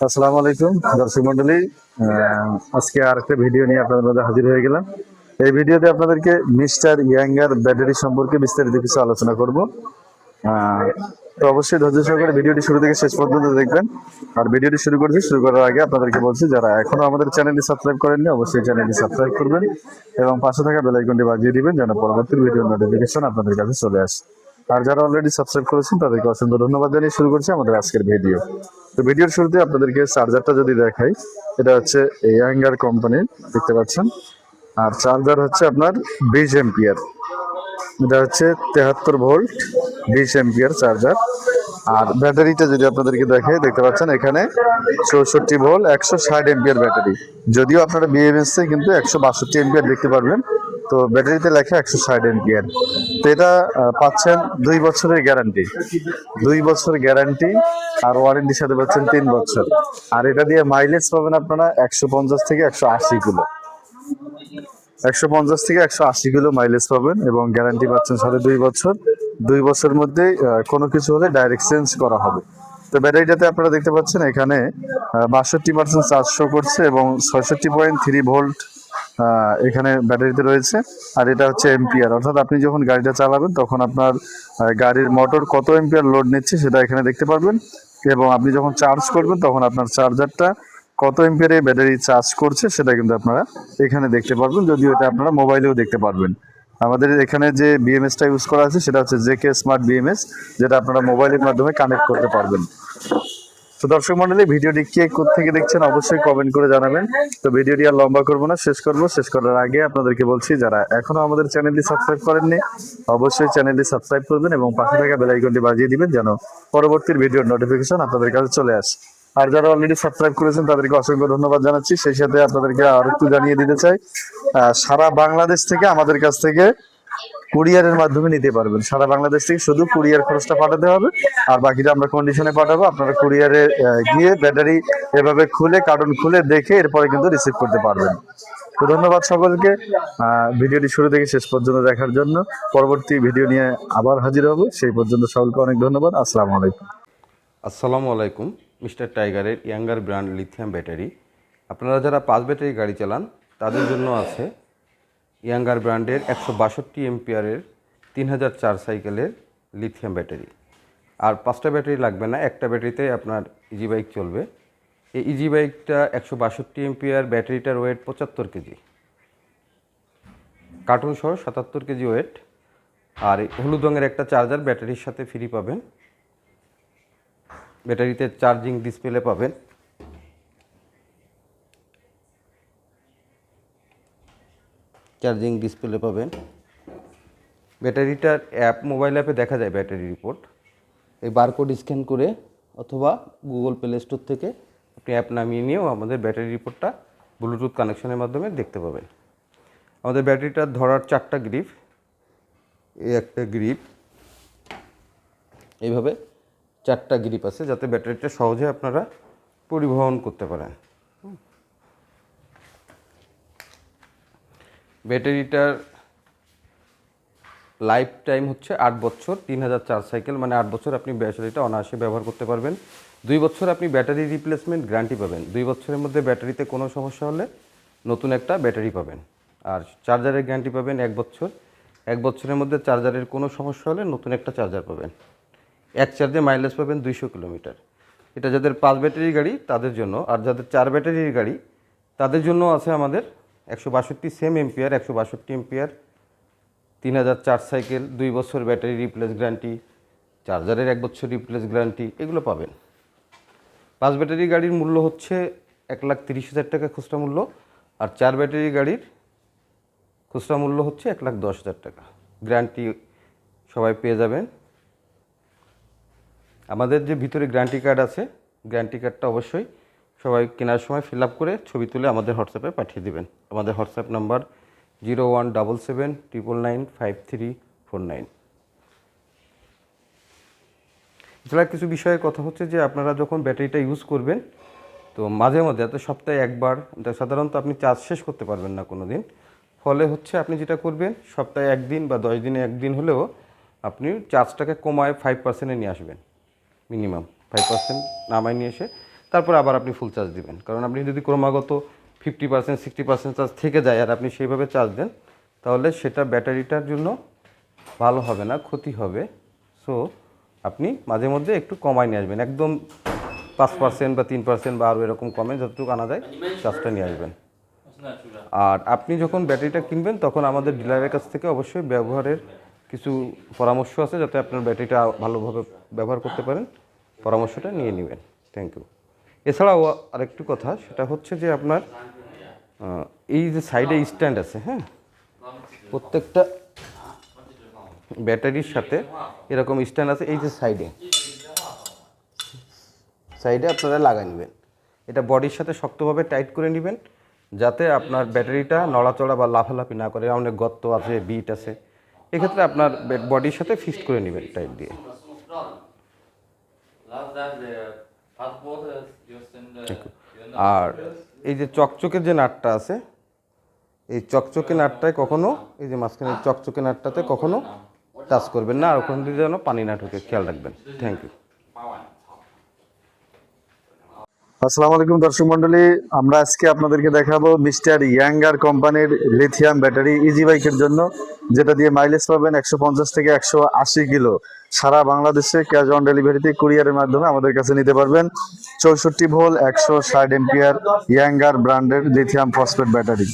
আসসালামু আলাইকুম দর্শক মন্ডলী। আজকে আরেকটা ভিডিও নিয়ে আপনাদের মধ্যে হাজির হয়ে গেলাম। এই ভিডিওতে আপনাদেরকে মিস্টার ইয়াঙ্গার ব্যাটারি সম্পর্কে বিস্তারিত কিছু আলোচনা করব। আহ, তো অবশ্যই ধৈর্য সহকারে ভিডিওটি শুরু থেকে শেষ পর্যন্ত দেখবেন। আর ভিডিওটি শুরু করার আগে আপনাদেরকে বলছি, যারা এখনো আমাদের চ্যানেলটি সাবস্ক্রাইব করেননি অবশ্যই চ্যানেলটি সাবস্ক্রাইব করবেন এবং পাশে থাকা বেল আইকনটি বাজিয়ে দিবেন যেন পরবর্তী ভিডিওর নোটিফিকেশন আপনাদের কাছে চলে আসে। আর যারা অলরেডি সাবস্ক্রাইব করেছেন তাদেরকে অসংখ্য ধন্যবাদ জানিয়ে শুরু করছি আমাদের আজকের ভিডিও। তো ভিডিওর শুরুতে আপনাদেরকে চার্জারটা যদি দেখাই, এটা হচ্ছে ইয়াঙ্গার কোম্পানির, দেখতে পাচ্ছেন। আর চার্জার হচ্ছে আপনার 20 এম্পিয়ার। এটা হচ্ছে 73 ভোল্ট 20 এম্পিয়ার চার্জার। আর ব্যাটারিটা যদি আপনাদেরকে দেখে, দেখতে পাচ্ছেন এখানে 64 ভোল্ট 160 এম্পিয়ার ব্যাটারি। যদিও আপনারা বিএমএস এ কিন্তু 162 এম্পিয়ার দেখতে পারবেন, তো ব্যাটারিতে লেখা 160 এম্পিয়ার। তো এটা পাচ্ছেন 2 বছরের গ্যারান্টি। 2 বছর গ্যারান্টি আর ওয়ারেন্টির সাথে পাচ্ছেন 3 বছর। আর এটা দিয়ে মাইলেজ পাবেন আপনারা 150 থেকে 180 কিলো। 150 থেকে 180 কিলো মাইলেজ পাবেন এবং গ্যারান্টি পাচ্ছেন সাড়ে 2 বছর। 2 বছরের মধ্যে কোনো কিছু হলে ডাইরেক্ট চেঞ্জ করা হবে। তো ব্যাটারিটাতে আপনারা দেখতে পাচ্ছেন এখানে 62% চার্জ শো করছে এবং 66.3 ভোল্ট এখানে ব্যাটারিতে রয়েছে। আর এটা হচ্ছে এম্পিয়ার, অর্থাৎ আপনি যখন গাড়িটা চালাবেন তখন আপনার গাড়ির মোটর কত এম্পিয়ার লোড নিচ্ছে সেটা এখানে দেখতে পারবেন। এবং আপনি যখন চার্জ করবেন তখন আপনার চার্জারটা কত এম্পিয়ারে ব্যাটারি চার্জ করছে সেটা কিন্তু আপনারা এখানে দেখতে পারবেন, যদিও এটা আপনারা মোবাইলেও দেখতে পারবেন। আমাদের এখানে যে বিএমএসটা ইউজ করা আছে সেটা হচ্ছে জেকে স্মার্ট বিএমএস, যেটা আপনারা মোবাইলের মাধ্যমে কানেক্ট করতে পারবেন। তো দর্শক মন্ডলী, ভিডিওটি কে থেকে দেখছেন অবশ্যই কমেন্ট করে জানাবেন। তো ভিডিওটি আর লম্বা করবো না, শেষ করার আগে আপনাদেরকে বলছি, যারা এখনো আমাদের চ্যানেলটি সাবস্ক্রাইব করেননি অবশ্যই চ্যানেলটি সাবস্ক্রাইব করবেন এবং পাশে থাকা বেল আইকনটি বাজিয়ে দিবেন যেন পরবর্তী ভিডিওর নোটিফিকেশন আপনাদের কাছে চলে আসে। আর যারা অলরেডি সাবস্ক্রাইব করেছেন তাদেরকে অসংখ্য ধন্যবাদ জানাচ্ছি। সেই সাথে আপনাদেরকে আর একটু জানিয়ে দিতে চাই, সারা বাংলাদেশ থেকে আমাদের কাছ থেকে কুরিয়ারের মাধ্যমে নিতে পারবেন। সারা বাংলাদেশ থেকে শুধু কুরিয়ার খরচটা পাঠাতে হবে, আর বাকিটা আমরা কন্ডিশনে পাঠাবো। আপনারা কুরিয়ারে গিয়ে ব্যাটারি এভাবে খুলে, কার্টন খুলে দেখে এরপরে কিন্তু রিসিভ করতে পারবেন। তো ধন্যবাদ সকলকে ভিডিওটি শুরু থেকে শেষ পর্যন্ত দেখার জন্য। পরবর্তী ভিডিও নিয়ে আবার হাজির হব, সেই পর্যন্ত সকলকে অনেক ধন্যবাদ। আসসালামু আলাইকুম। আসসালামু আলাইকুম। মিস্টার টাইগারের ইয়াঙ্গার ব্র্যান্ড লিথিয়াম ব্যাটারি। আপনারা যারা 5 ব্যাটারি গাড়ি চালান তাদের জন্য আছে ইয়াঙ্গার ব্র্যান্ডের 162 এম্পিয়ারের 3004 সাইকেলের লিথিয়াম ব্যাটারি। আর 5টা ব্যাটারি লাগবে না, একটা ব্যাটারিতেই আপনার ইজি বাইক চলবে। এই ইজি বাইকটা 162 এম্পিয়ার, ব্যাটারিটার ওয়েট 75 কেজি, কার্টুন সহ 77 কেজি ওয়েট। আর হলুদ রঙের একটা চার্জার ব্যাটারির সাথে ফ্রি পাবেন। ব্যাটারিতে চার্জিং ডিসপ্লে পাবেন। ব্যাটারিটার মোবাইল অ্যাপে দেখা যায় ব্যাটারি রিপোর্ট। এই বারকোড স্ক্যান করে অথবা গুগল প্লে স্টোর থেকে আপনি অ্যাপ নামিয়ে নিয়েও আমাদের ব্যাটারি রিপোর্টটা ব্লুটুথ কানেকশনের মাধ্যমে দেখতে পাবেন। আমাদের ব্যাটারিটার ধরার 4টা গ্রিপ, এই একটা গ্রিপ, এইভাবে 4টা গ্রিপ আছে যাতে ব্যাটারিটা সহজে আপনারা পরিবহন করতে পারেন। ব্যাটারিটার লাইফ টাইম হচ্ছে 8 বছর, 3004 সাইকেল, মানে 8 বছর আপনি ব্যাটারিটা অনায়াসে ব্যবহার করতে পারবেন। 2 বছর আপনি ব্যাটারি রিপ্লেসমেন্ট গ্যারান্টি পাবেন। 2 বছরের মধ্যে ব্যাটারিতে কোনো সমস্যা হলে নতুন একটা ব্যাটারি পাবেন। আর চার্জারের গ্যারান্টি পাবেন 1 বছর। 1 বছরের মধ্যে চার্জারের কোনো সমস্যা হলে নতুন একটা চার্জার পাবেন। এক চার্জে মাইলেজ পাবেন 200 কিলোমিটার। এটা যাদের 5 ব্যাটারির গাড়ি তাদের জন্য। আর যাদের 4 ব্যাটারির গাড়ি তাদের জন্য আছে আমাদের 162 সেম এম্পিয়ার, 162 এম্পিয়ার 3004 সাইকেল, 2 বছর ব্যাটারি রিপ্লেস গ্যারান্টি, চার্জারের 1 বছর রিপ্লেস গ্যারান্টি, এগুলো পাবেন। 5 ব্যাটারি গাড়ির মূল্য হচ্ছে 1,30,000 টাকা খুচরা মূল্য। আর 4 ব্যাটারি গাড়ির খুচরা মূল্য হচ্ছে 1,10,000 টাকা। গ্যারান্টি সবাই পেয়ে যাবেন। আমাদের যে ভিতরে গ্যারান্টি কার্ড আছে, গ্যারান্টি কার্ডটা অবশ্যই সবাই কেনার সময় ফিল আপ করে ছবি তুলে আমাদের হোয়াটসঅ্যাপে পাঠিয়ে দেবেন। আমাদের হোয়াটসঅ্যাপ নাম্বার 0177995349। এছাড়া কিছু বিষয়ে কথা হচ্ছে যে আপনারা যখন ব্যাটারিটা ইউজ করবেন তো মাঝে মাঝে, এত সপ্তাহে একবার, সাধারণত আপনি চার্জ শেষ করতে পারবেন না কোনো দিন। ফলে হচ্ছে আপনি যেটা করবেন, সপ্তাহে 1 দিন বা 10 দিনে 1 দিন হলেও আপনি চার্জটাকে কমায় 5%-এ নিয়ে আসবেন। মিনিমাম 5% নামায় নিয়ে এসে তারপর আবার আপনি ফুল চার্জ দিবেন। কারণ আপনি যদি ক্রমাগত 50% 60% চার্জ থেকে যায় আর আপনি সেইভাবে চার্জ দেন, তাহলে সেটা ব্যাটারিটার জন্য ভালো হবে না, ক্ষতি হবে। সো আপনি মাঝে মধ্যে একটু কমায় নিয়ে আসবেন, একদম 5% বা 3% বা আরও এরকম কমে যতটুকু আনা যায় চার্জটা নিয়ে আসবেন। আর আপনি যখন ব্যাটারিটা কিনবেন তখন আমাদের ডিলারের কাছ থেকে অবশ্যই ব্যবহারের কিছু পরামর্শ আছে, যাতে আপনার ব্যাটারিটা ভালোভাবে ব্যবহার করতে পারেন, পরামর্শটা নিয়ে নেবেন। Thank you. এছাড়াও আরেকটু কথা, সেটা হচ্ছে যে আপনার এই যে সাইডে স্ট্যান্ড আছে, হ্যাঁ, প্রত্যেকটা ব্যাটারির সাথে এরকম স্ট্যান্ড আছে। এই যে সাইডে আপনারা লাগাই নেবেন, এটা বডির সাথে শক্তভাবে টাইট করে নেবেন, যাতে আপনার ব্যাটারিটা নড়াচড়া বা লাফালাফি না করে। অনেক গর্ত আছে, বিট আছে, এক্ষেত্রে আপনার বডির সাথে ফিক্সড করে নেবেন টাইট দিয়ে। আর এই যে চকচকে যে নাটটা আছে, এই চকচকে নাটটায় কখনো, এই যে মাঝখানে চকচকে নাটটাতে কখনো টাচ করবেন না, আর ওখান দিয়ে যেন পানি না ঢুকে খেয়াল রাখবেন। Thank you. আসসালামু আলাইকুম দর্শক মন্ডলী, আমরা আজকে আপনাদেরকে দেখাবো মিস্টার ইয়াঙ্গার কোম্পানির লিথিয়াম ব্যাটারি ইজি বাইকের জন্য, যেটা দিয়ে মাইলেজ পাবেন 150 থেকে 180 কিলো। সারা বাংলাদেশে ক্যাশ অন ডেলিভারিতে কুরিয়ারের মাধ্যমে আমাদের কাছে নিতে পারবেন। 64 ভোল্ট 160 এম্পিয়ার ইয়াঙ্গার ব্র্যান্ডের লিথিয়াম ফসফেট ব্যাটারি।